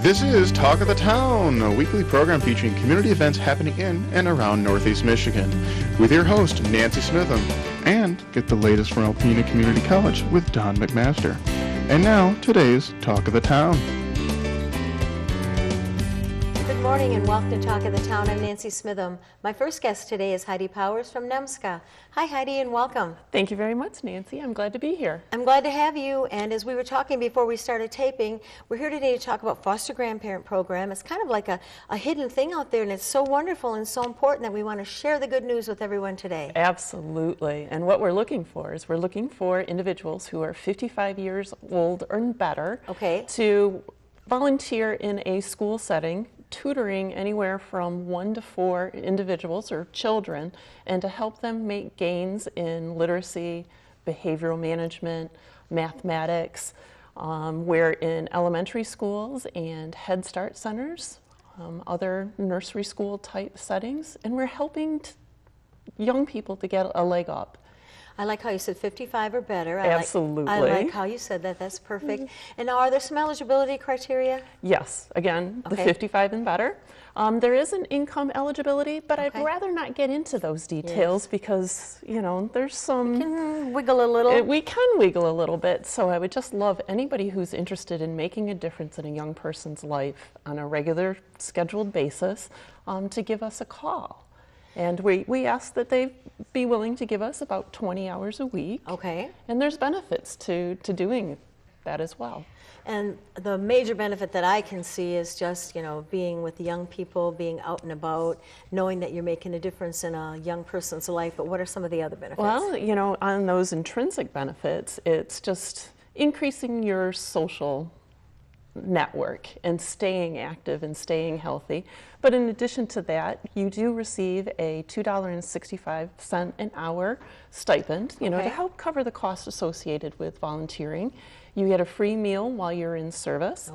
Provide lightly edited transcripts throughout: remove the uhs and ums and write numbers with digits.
This is Talk of the Town, a weekly program featuring community events happening in and around Northeast Michigan, with your host, Nancy Smitham, and get the latest from Alpena Community College with Don McMaster. And now, today's Talk of the Town. Good morning and welcome to Talk of the Town. I'm Nancy Smitham. My first guest today is Heidi Powers from NEMSCA. Hi Heidi and welcome. Thank you very much, Nancy. I'm glad to be here. I'm glad to have you, and as we were talking before we started taping, we're here today to talk about foster grandparent program. It's kind of like a hidden thing out there, and it's so wonderful and so important that we want to share the good news with everyone today. Absolutely. And what we're looking for is we're looking for individuals who are 55 years old or better to volunteer in a school setting, tutoring anywhere from 1 to 4 individuals or children, and to help them make gains in literacy, behavioral management, mathematics. We're in elementary schools and Head Start centers, other nursery school type settings, and we're helping young people to get a leg up. I like how you said 55 or better. Absolutely. I like how you said that. That's perfect. And now, are there some eligibility criteria? Yes. Again, the 55 and better. There is an income eligibility, but I'd rather not get into those details because, you know, there's some... We can wiggle a little. We can wiggle a little bit. So I would just love anybody who's interested in making a difference in a young person's life on a regular scheduled basis to give us a call. And we ask that they be willing to give us about 20 hours a week. Okay. And there's benefits to doing that as well. And the major benefit that I can see is just, you know, being with young people, being out and about, knowing that you're making a difference in a young person's life. But what are some of the other benefits? Well, you know, on those intrinsic benefits, it's just increasing your social network and staying active and staying healthy. But in addition to that, you do receive a $2.65 an hour stipend, you know, to help cover the cost associated with volunteering. You get a free meal while you're in service.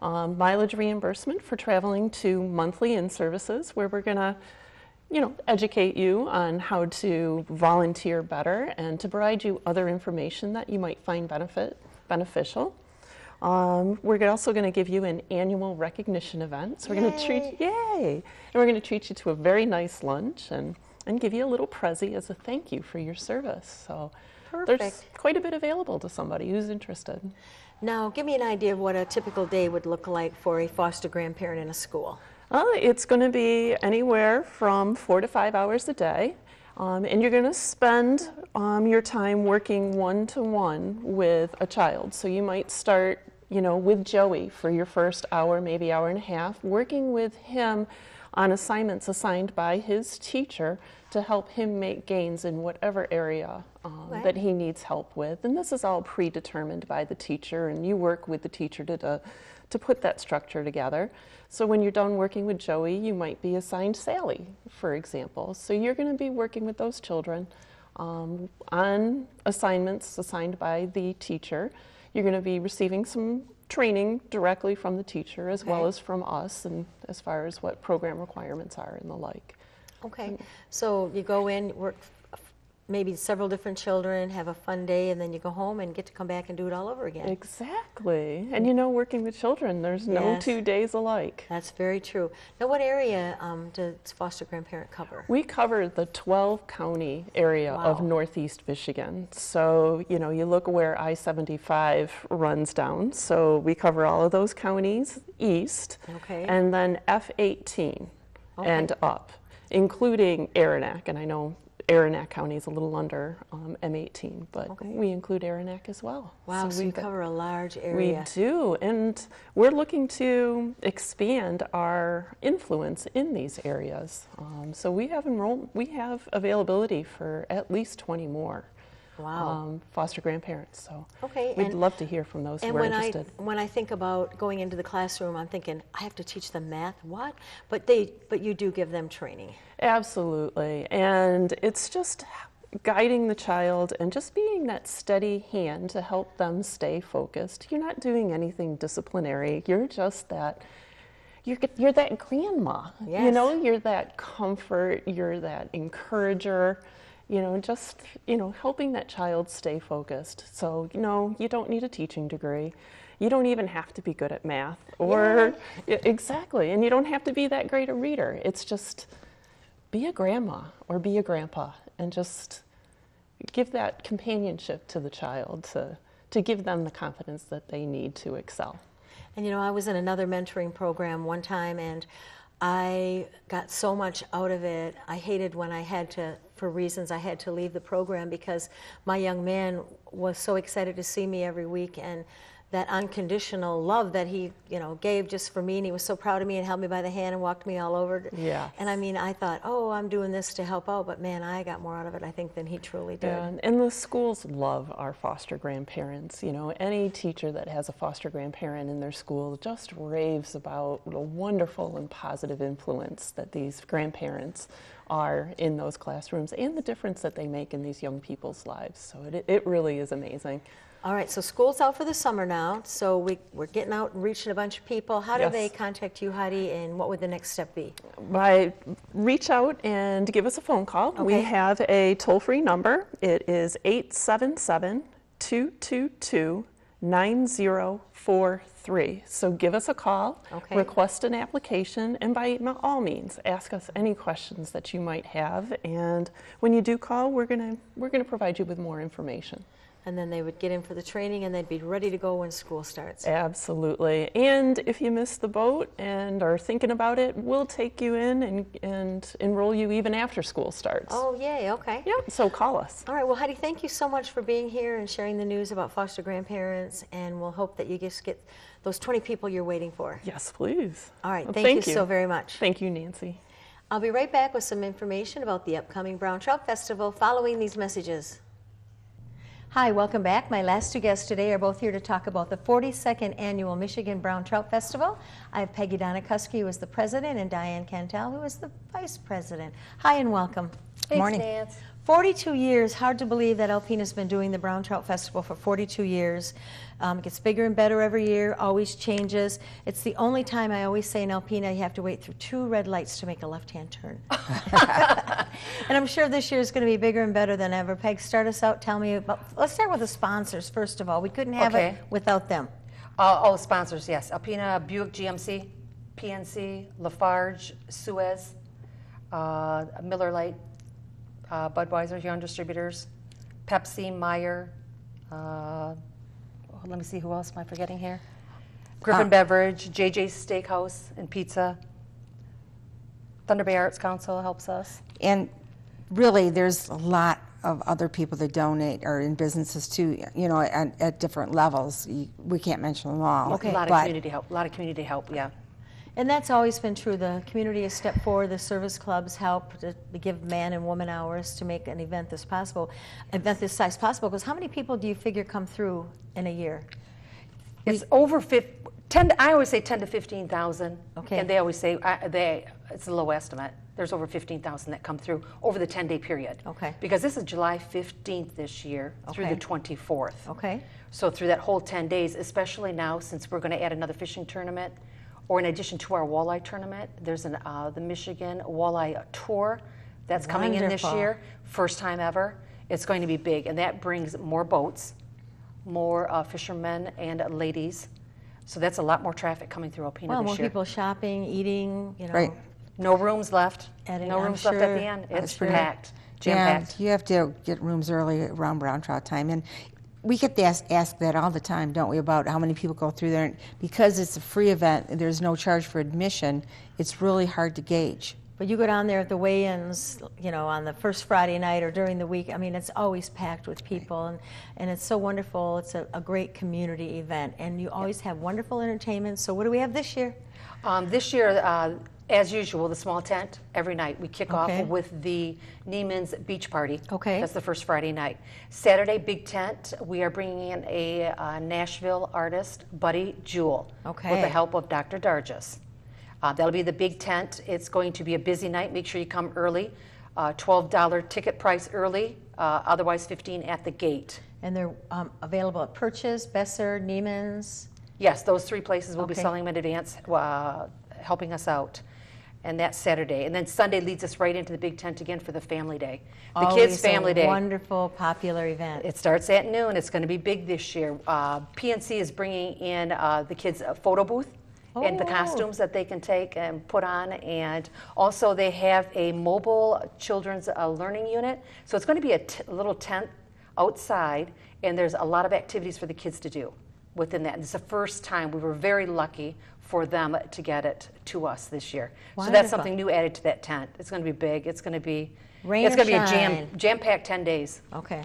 Mileage reimbursement for traveling to monthly in-services, where we're going to, you know, educate you on how to volunteer better and to provide you other information that you might find beneficial. We're also going to give you an annual recognition event. So we're going to treat and we're going to treat you to a very nice lunch and give you a little prezi as a thank you for your service. So there's quite a bit available to somebody who's interested. Now, give me an idea of what a typical day would look like for a foster grandparent in a school. It's going to be anywhere from 4 to 5 hours a day. And you're going to spend your time working one-to-one with a child. So you might start, you know, with Joey for your first hour, maybe hour and a half, working with him on assignments assigned by his teacher to help him make gains in whatever area that he needs help with. And this is all predetermined by the teacher, and you work with the teacher to put that structure together. So when you're done working with Joey, you might be assigned Sally, for example. So you're going to be working with those children on assignments assigned by the teacher. You're going to be receiving some training directly from the teacher as well as from us, and as far as what program requirements are and the like. So you go in, work maybe several different children, have a fun day, and then you go home and get to come back and do it all over again. Exactly. And you know, working with children, there's no 2 days alike. That's very true. Now, what area does foster grandparent cover? We cover the 12-county area of Northeast Michigan. So, you know, you look where I-75 runs down. So we cover all of those counties east, and then F-18 and up, including Aranac. And I know Aranac County is a little under M18, but we include Aranac as well. Wow, so you cover a large area. We do, and we're looking to expand our influence in these areas. So we have availability for at least 20 more foster grandparents. So we'd love to hear from those who are interested. When I think about going into the classroom, I'm thinking, I have to teach them math, what? But you do give them training. Absolutely, and it's just guiding the child and just being that steady hand to help them stay focused. You're not doing anything disciplinary. You're just that, you're that grandma. You know, you're that comfort, you're that encourager. you know, just, you know, helping that child stay focused. So, you know, you don't need a teaching degree. You don't even have to be good at math or exactly, and you don't have to be that great a reader. It's just be a grandma or be a grandpa and just give that companionship to the child to give them the confidence that they need to excel. And you know, I was in another mentoring program one time, and I got so much out of it. I hated when I had to, for reasons, I had to leave the program because my young man was so excited to see me every week, and that unconditional love that he, you know, gave just for me, and he was so proud of me and held me by the hand and walked me all over. Yeah. And I mean, I thought, oh, I'm doing this to help out, but man, I got more out of it, I think, than he truly did. Yeah, and the schools love our foster grandparents. You know, any teacher that has a foster grandparent in their school just raves about what a wonderful and positive influence that these grandparents are in those classrooms and the difference that they make in these young people's lives. So it really is amazing. All right, so school's out for the summer now, so we're getting out and reaching a bunch of people. How do Yes. they contact you, Heidi, and what would the next step be? By reach out and give us a phone call. Okay. We have a toll-free number. It is 877-222-9043. So give us a call, Okay. request an application, and by all means, ask us any questions that you might have. And when you do call, we're gonna provide you with more information. And then they would get in for the training, and they'd be ready to go when school starts. Absolutely. And if you miss the boat and are thinking about it, we'll take you in and enroll you even after school starts. Oh, yay, okay. Yep, so call us. All right, well, Heidi, thank you so much for being here and sharing the news about foster grandparents, and we'll hope that you just get those 20 people you're waiting for. Yes, please. All right, Well, thank you so very much. Thank you, Nancy. I'll be right back with some information about the upcoming Brown Trout Festival following these messages. Hi, welcome back. My last two guests today are both here to talk about the 42nd Annual Michigan Brown Trout Festival. I have Peggy Donikoski, who is the president, and Diane Cantel, who is the vice president. Hi, and welcome. Thanks, morning. Nance. 42 years, hard to believe that Alpena's been doing the Brown Trout Festival for 42 years. It gets bigger and better every year, always changes. It's the only time I always say in Alpena you have to wait through 2 red lights to make a left-hand turn. And I'm sure this year is going to be bigger and better than ever. Peg, start us out. Tell me about, let's start with the sponsors first of all. We couldn't have it without them. Sponsors, yes. Alpena, Buick GMC, PNC, Lafarge, Suez, Miller Lite, Budweiser, Young Distributors, Pepsi, Meyer, let me see, who else am I forgetting here? Griffin Beverage, JJ's Steakhouse and Pizza, Thunder Bay Arts Council helps us. And really, there's a lot of other people that donate or in businesses too, you know, at different levels. We can't mention them all. Okay. A lot of community help, yeah. And that's always been true. The community has stepped forward. The service clubs help to give man and woman hours to make an event this size possible. Because how many people do you figure come through in a year? It's over 10. I always say 10 to 15,000. Okay. And they always say it's a low estimate. There's over 15,000 that come through over the 10-day period. Okay. Because this is July 15th this year through Okay. the 24th. Okay. So through that whole 10 days, especially now since we're going to add another fishing tournament, or in addition to our walleye tournament, there's the Michigan Walleye Tour that's coming in this Wonderful. year, first time ever. It's going to be big, and that brings more boats, more fishermen and ladies. So that's a lot more traffic coming through Alpena Well, this more year. people shopping, eating, you know. Right. No rooms left. And No I'm rooms left at sure the end. It's pretty- packed, jam-packed. And you have to get rooms early around Brown Trout time. And we get asked that all the time, don't we, about how many people go through there. And because it's a free event, and there's no charge for admission, it's really hard to gauge. But you go down there at the weigh-ins, you know, on the first Friday night or during the week. I mean, it's always packed with people, and it's so wonderful. It's a great community event, and you always have wonderful entertainment. So what do we have this year? This year, as usual, the small tent every night. We kick Okay. off with the Neiman's Beach Party. Okay. That's the first Friday night. Saturday, big tent. We are bringing in a Nashville artist, Buddy Jewell, Okay. with the help of Dr. Dargis. That'll be the big tent. It's going to be a busy night. Make sure you come early. $12 ticket price early, otherwise $15 at the gate. And they're available at Purchase, Besser, Neiman's. Yes, those 3 places will be Okay. selling them in advance, helping us out. and that's Saturday. And then Sunday leads us right into the big tent again for the family day. The Always kids' family a day. wonderful, popular event. It starts at noon. It's going to be big this year. PNC is bringing in the kids' photo booth and the Oh. costumes that they can take and put on. And also they have a mobile children's learning unit. So it's going to be a little tent outside, and there's a lot of activities for the kids to do within that. And it's the first time. We were very lucky for them to get it to us this year. So that's Wonderful. something new added to that tent. It's going to be big. It's going to be Rain it's or going to be a shine. jam-packed 10 days Okay.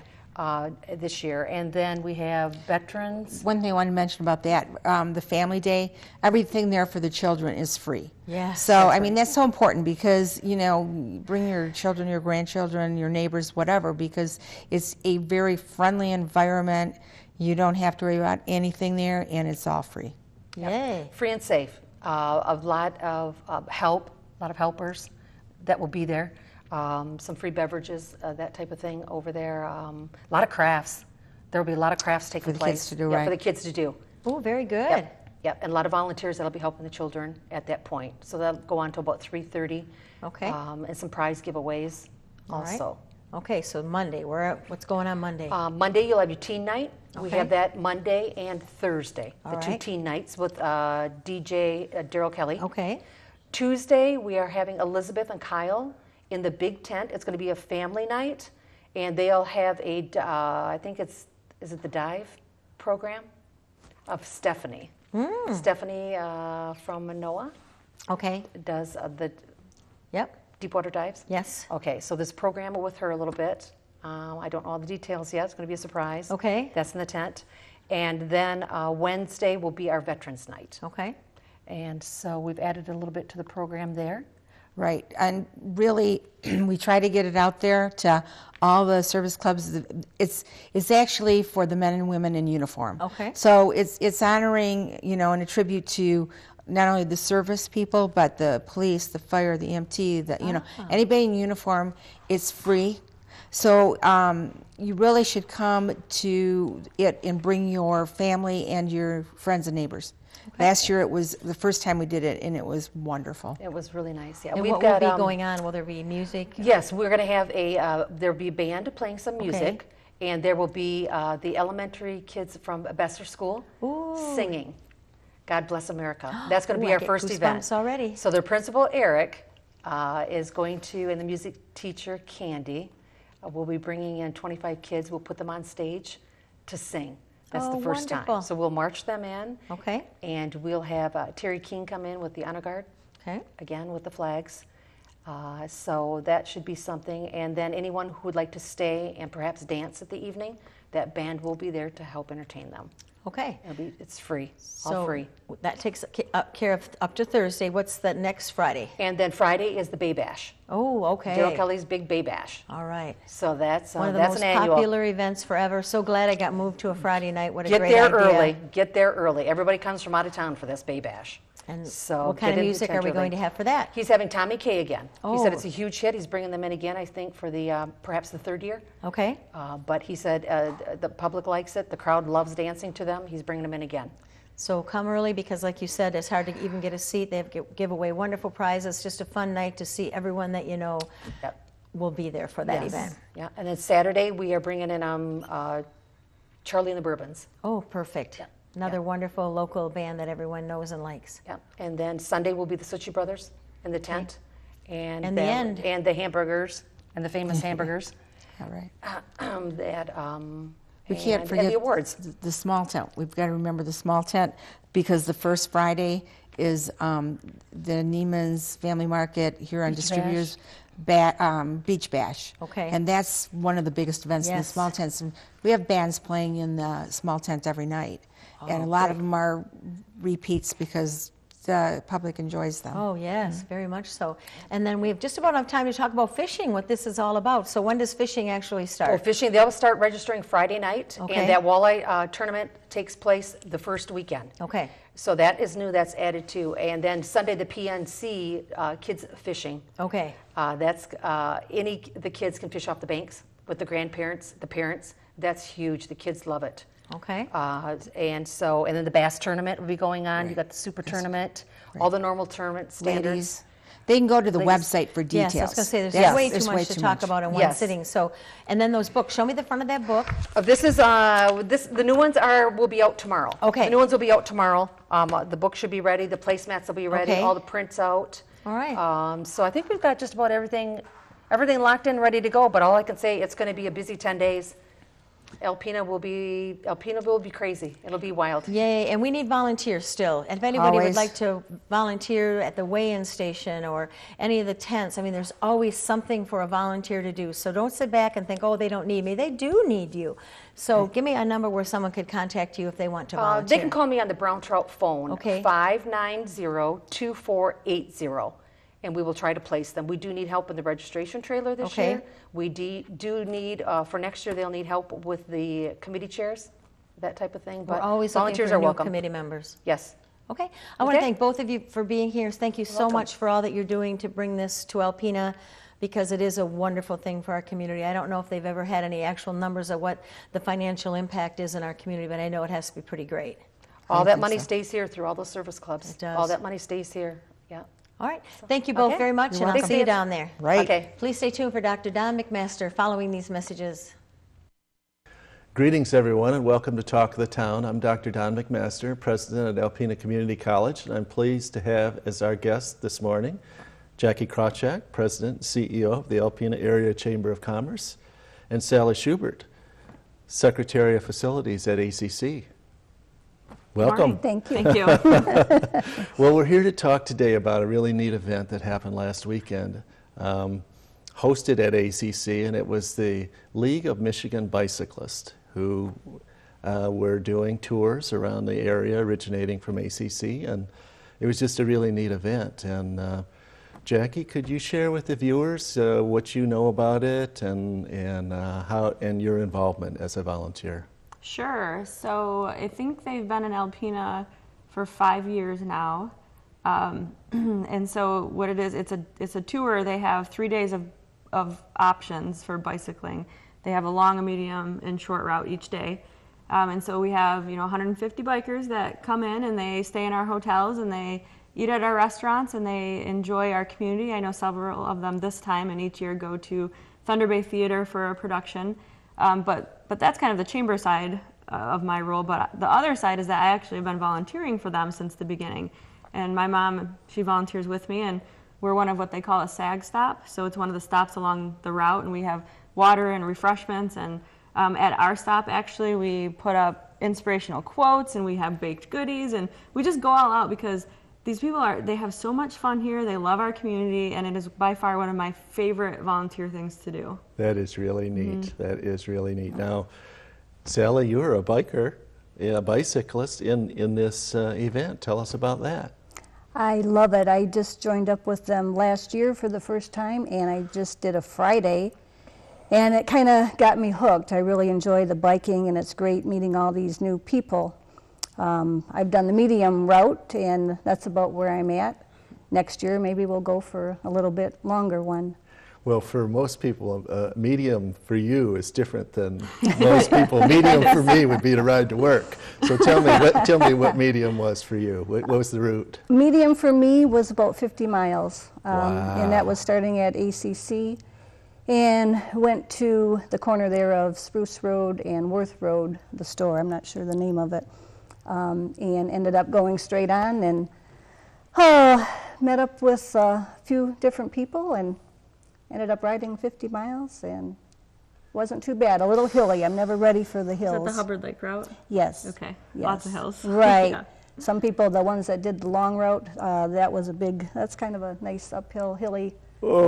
this year. And then we have veterans. One thing I want to mention about that, the family day, everything there for the children is free. Yes, So, that's I mean, that's so important because, you know, bring your children, your grandchildren, your neighbors, whatever, because it's a very friendly environment. You don't have to worry about anything there, and it's all free. Yay. Free and safe. A lot of help, a lot of helpers that will be there. Some free beverages, that type of thing over there. A lot of crafts. There will be a lot of crafts taking the place. kids to do, Yeah, right. for the kids to do. Oh, very good. Yep. And a lot of volunteers that'll be helping the children at that point. So that'll go on to about 3:30. Okay. And some prize giveaways All right. also. Okay, so Monday, what's going on Monday? Monday, you'll have your teen night. We Okay. have that Monday and Thursday, All the two right. teen nights with DJ Daryl Kelly. Okay. Tuesday, we are having Elizabeth and Kyle in the big tent. It's going to be a family night, and they'll have I think is it the dive program of Stephanie. Stephanie from Manoa Okay. does the Yep. Deepwater dives. Yes. Okay, so this program with her a little bit. I don't know all the details yet. It's going to be a surprise. Okay. That's in the tent. And then Wednesday will be our Veterans Night. Okay. And so we've added a little bit to the program there. Right, and really, we try to get it out there to all the service clubs. It's actually for the men and women in uniform. Okay. So it's honoring, you know, and a tribute to not only the service people, but the police, the fire, the EMT, you know, anybody in uniform. It's free. So you really should come to it and bring your family and your friends and neighbors. Last year it was the first time we did it, and it was wonderful. It was really nice. Yeah, And we've what got, will be going on? Will there be music? Yes, we're going to have there'll be a band playing some music, and there will be the elementary kids from Besser School singing God Bless America. That's going to Ooh, be I our get first event. goosebumps already. So their principal, Eric, is going to, and the music teacher, Candy, will be bringing in 25 kids. We'll put them on stage to sing. That's Oh, the first wonderful. time. So we'll march them in, Okay. and we'll have Terry King come in with the honor guard, Okay. again with the flags. So that should be something. And then anyone who would like to stay and perhaps dance at the evening, that band will be there to help entertain them. Okay. It's free, all So free. that takes care of up to Thursday. What's the next Friday? And then Friday is the Bay Bash. Oh, okay. Daryl Kelly's Big Bay Bash. All right. So that's One of the that's most an annual. popular events forever. So glad I got moved to a Friday night. What a Get great there idea. early. Get there early. Everybody comes from out of town for this Bay Bash. And So what kind get of in the music tent are we early. going to have for that? He's having Tommy Kaye again. He said Oh. it's a huge hit. He's bringing them in again, I think, for the perhaps the third year. Okay. But he said the public likes it. The crowd loves dancing to them. He's bringing them in again. So come early because, like you said, it's hard to even get a seat. They give away wonderful prizes. Just a fun night to see everyone that you know Yep. will be there for that Yes. event. Yeah. And then Saturday we are bringing in Charlie and the Bourbons. Oh, perfect. Yeah. Another wonderful local band that everyone knows and likes. Yeah. And then Sunday will be the Suchi Brothers in the tent. And And the end. And the hamburgers and the famous hamburgers. All right. We We can't and forget the awards. the small tent. We've got to remember the small tent because the first Friday is the Neiman's Family Market here on Beach Distributors Beach Bash. Okay. And that's one of the biggest events in the Yes. small tents. And we have bands playing in the small tent every night. And a lot of them are repeats because the public enjoys them. Oh, yes, very much so. And then we have just about enough time to talk about fishing, what this is all about. So when does fishing actually Well, start? fishing, they'll start registering Friday night. Okay. And that walleye tournament takes place the first weekend. Okay. So that is new, that's added to. And then Sunday, the PNC kids fishing. Okay. That's the kids can fish off the banks with the grandparents, the parents. That's huge. The kids love it. Okay. And then the bass tournament will be going on. You got the super tournament, all the normal tournament standards. Ladies, They can go to the website for details. Yes, I was going to say, there's Yes, way there's too much to talk about in one Yes. sitting. So, and then those books, show me the front of that book. This is the new ones will be out tomorrow. Okay. The new ones will be out tomorrow. The book should be ready. The placemats will be ready. Okay. All the prints out. All right. So I think we've got just about everything locked in, ready to go. But all I can say, it's going to be a busy 10 days. Alpena will be crazy. It'll be wild. Yay, and we need volunteers still. And if anybody would Always. like to volunteer at the weigh-in station or any of the tents, I mean, there's always something for a volunteer to do. So don't sit back and think, oh, they don't need me. They do need you. So give me a number where someone could contact you if they want to volunteer. They can call me on the Brown Trout phone, Okay. 590-2480, and we will try to place them. We do need help in the registration trailer this Okay. year. We do need, for next year, they'll need help with the committee chairs, that type of thing. We're But always looking volunteers for are new welcome. committee members. Yes. Okay. I want to Okay. thank both of you for being here. Thank you so welcome. much for all that you're doing to bring this to Alpena, because it is a wonderful thing for our community. I don't know if they've ever had any actual numbers of what the financial impact is in our community, but I know it has to be pretty great. All that money stays here through all those service clubs. It does. All that money stays here. Yeah. All right. Thank you both Okay. very much, You're and I'll welcome. see you down there. Right. Okay. Please stay tuned for Dr. Don McMaster following these messages. Greetings, everyone, and welcome to Talk of the Town. I'm Dr. Don McMaster, president at Alpena Community College, and I'm pleased to have as our guest this morning Jackie Krawczak, president and CEO of the Alpena Area Chamber of Commerce, and Sally Schubert, secretary of facilities at ACC. Welcome. Thank you. Thank you. Well, we're here to talk today about a really neat event that happened last weekend, hosted at ACC, and it was the League of Michigan Bicyclists who were doing tours around the area originating from ACC, and it was just a really neat event. And Jackie, could you share with the viewers what you know about it and how and your involvement as a volunteer? Sure. So I think they've been in Alpena for 5 years now. And so what it is, it's a tour. They have 3 days of options for bicycling. They have a long, a medium, and short route each day. And so we have 150 bikers that come in and they stay in our hotels and they eat at our restaurants and they enjoy our community. I know several of them this time and each year go to Thunder Bay Theater for a production. But that's kind of the chamber side of my role. But the other side is that I actually have been volunteering for them since the beginning. And my mom, she volunteers with me, and we're one of what they call a SAG stop. So it's one of the stops along the route, and we have water and refreshments. And at our stop, actually, we put up inspirational quotes, and we have baked goodies, and we just go all out because these people they have so much fun here. They love our community, and it is by far one of my favorite volunteer things to do. That is really neat. That is really neat. Now, Sally, you're a biker, a bicyclist in this event. Tell us about that. I love it. I just joined up with them last year for the first time, and I just did a Friday, and it kind of got me hooked. I really enjoy the biking, and it's great meeting all these new people. I've done the medium route, and that's about where I'm at. Next year, maybe we'll go for a little bit longer one. Well, for most people, medium for you is different than most people. Medium for me would be to ride to work. So tell me what medium was for you. What was the route? Medium for me was about 50 miles, Wow. and that was starting at ACC, and went to the corner there of Spruce Road and Worth Road, the store, I'm not sure the name of it, and ended up going straight on and met up with a few different people and ended up riding 50 miles, and wasn't too bad. A little hilly. I'm never ready for the hills. Is that the Hubbard Lake route? Yes. Okay. Yes. Lots of hills. Right. Yeah. Some people, the ones that did the long route, that's kind of a nice uphill, hilly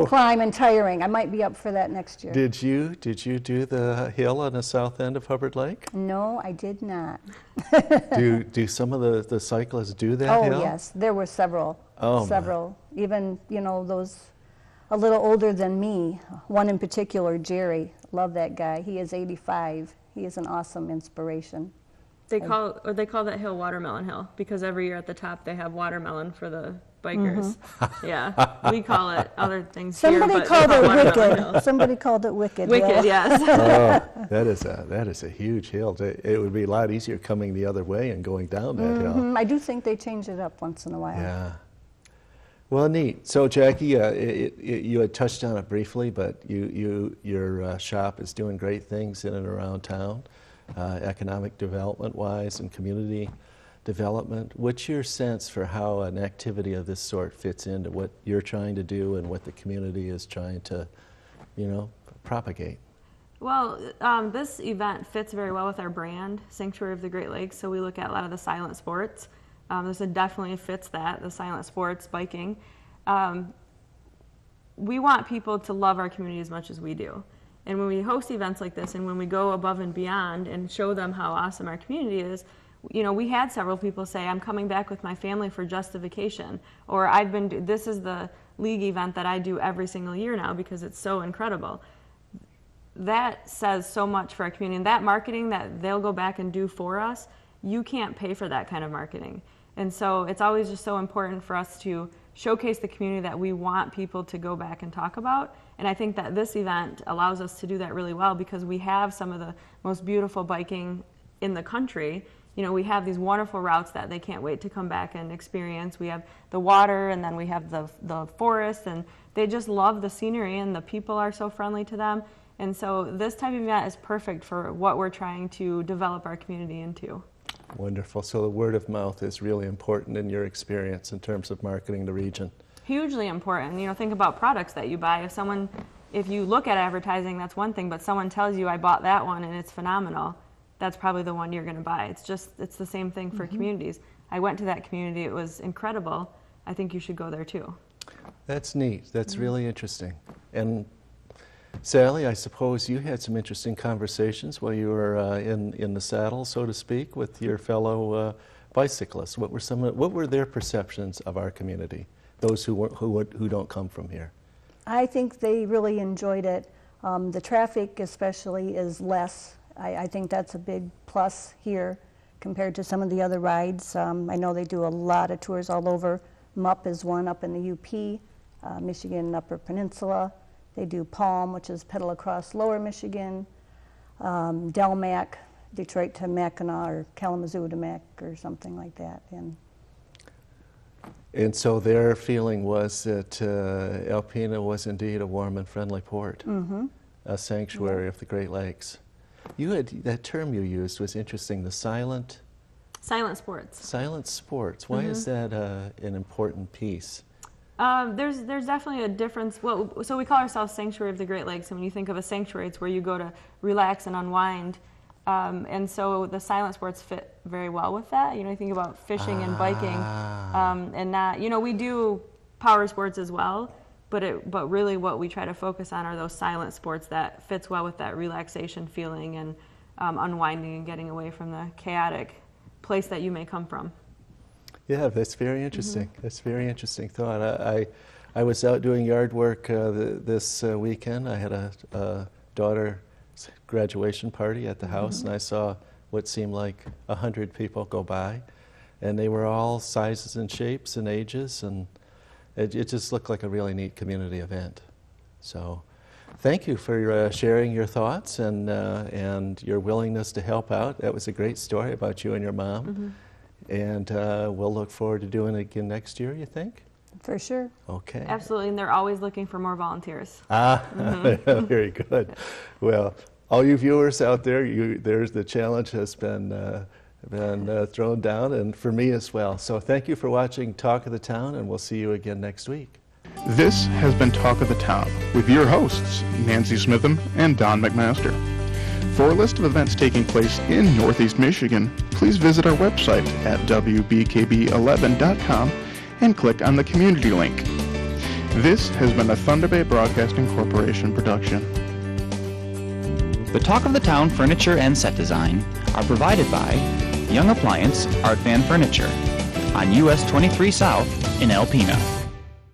climb and tiring. I might be up for that next year. Did you do the hill on the south end of Hubbard Lake? No, I did not. do some of the cyclists do that Oh, hill? yes. There were several. Oh, my. Several. Even, those a little older than me. One in particular, Jerry. Love that guy. He is 85. He is an awesome inspiration. They call that hill Watermelon Hill because every year at the top they have watermelon for the bikers. Yeah, we call it other things Somebody here, but called we it call Watermelon Wicked. Hill. Somebody called it Wicked. Wicked, Hill. yes. Oh, that is a huge hill. It would be a lot easier coming the other way and going down that hill. I do think they change it up once in a while. Yeah. Well, neat. So, Jackie, you had touched on it briefly, but your shop is doing great things in and around town, economic development-wise and community development. What's your sense for how an activity of this sort fits into what you're trying to do and what the community is trying to, propagate? Well, this event fits very well with our brand, Sanctuary of the Great Lakes. So we look at a lot of the silent sports. This definitely fits that, the silent sports, biking. We want people to love our community as much as we do. And when we host events like this and when we go above and beyond and show them how awesome our community is, we had several people say, I'm coming back with my family for just a vacation. Or this is the league event that I do every single year now because it's so incredible. That says so much for our community. And that marketing that they'll go back and do for us, you can't pay for that kind of marketing. And so it's always just so important for us to showcase the community that we want people to go back and talk about. And I think that this event allows us to do that really well because we have some of the most beautiful biking in the country. We have these wonderful routes that they can't wait to come back and experience. We have the water, and then we have the forest, and they just love the scenery, and the people are so friendly to them. And so this type of event is perfect for what we're trying to develop our community into. Wonderful. So the word of mouth is really important in your experience in terms of marketing the region. Hugely important. Think about products that you buy. If you look at advertising, that's one thing, but someone tells you, I bought that one and it's phenomenal, that's probably the one you're going to buy. It's the same thing for communities. I went to that community. It was incredible. I think you should go there too. That's neat. That's really interesting. And Sally, I suppose you had some interesting conversations while you were in the saddle, so to speak, with your fellow bicyclists. What were their perceptions of our community? Those who don't come from here. I think they really enjoyed it. The traffic especially is less. I think that's a big plus here compared to some of the other rides. I know they do a lot of tours all over. MUP is one up in the UP, Michigan Upper Peninsula. They do Palm, which is Pedal Across Lower Michigan, Delmac, Detroit to Mackinac, or Kalamazoo to Mac, or something like that. And so their feeling was that Alpena was indeed a warm and friendly port, a sanctuary of the Great Lakes. That term you used was interesting, the silent sports. Silent sports. Why is that an important piece? There's definitely a difference. So we call ourselves Sanctuary of the Great Lakes, and when you think of a sanctuary, it's where you go to relax and unwind. And so the silent sports fit very well with that. You think about fishing and biking, and not. We do power sports as well, but really what we try to focus on are those silent sports that fits well with that relaxation feeling and unwinding and getting away from the chaotic place that you may come from. Yeah, that's very interesting. That's a very interesting thought. I was out doing yard work this weekend. I had a daughter's graduation party at the house, and I saw what seemed like 100 people go by, and they were all sizes and shapes and ages, and it just looked like a really neat community event. So thank you for sharing your thoughts and your willingness to help out. That was a great story about you and your mom. And we'll look forward to doing it again next year, you think? For sure. Okay. Absolutely, and they're always looking for more volunteers. Very good. Well, all you viewers out there, there's the challenge has been thrown down, and for me as well. So thank you for watching Talk of the Town, and we'll see you again next week. This has been Talk of the Town with your hosts, Nancy Smitham and Don McMaster. For a list of events taking place in Northeast Michigan, please visit our website at wbkb11.com and click on the community link. This has been a Thunder Bay Broadcasting Corporation production. The Talk of the Town furniture and set design are provided by Young Appliance Art Van Furniture on US 23 South in Alpena.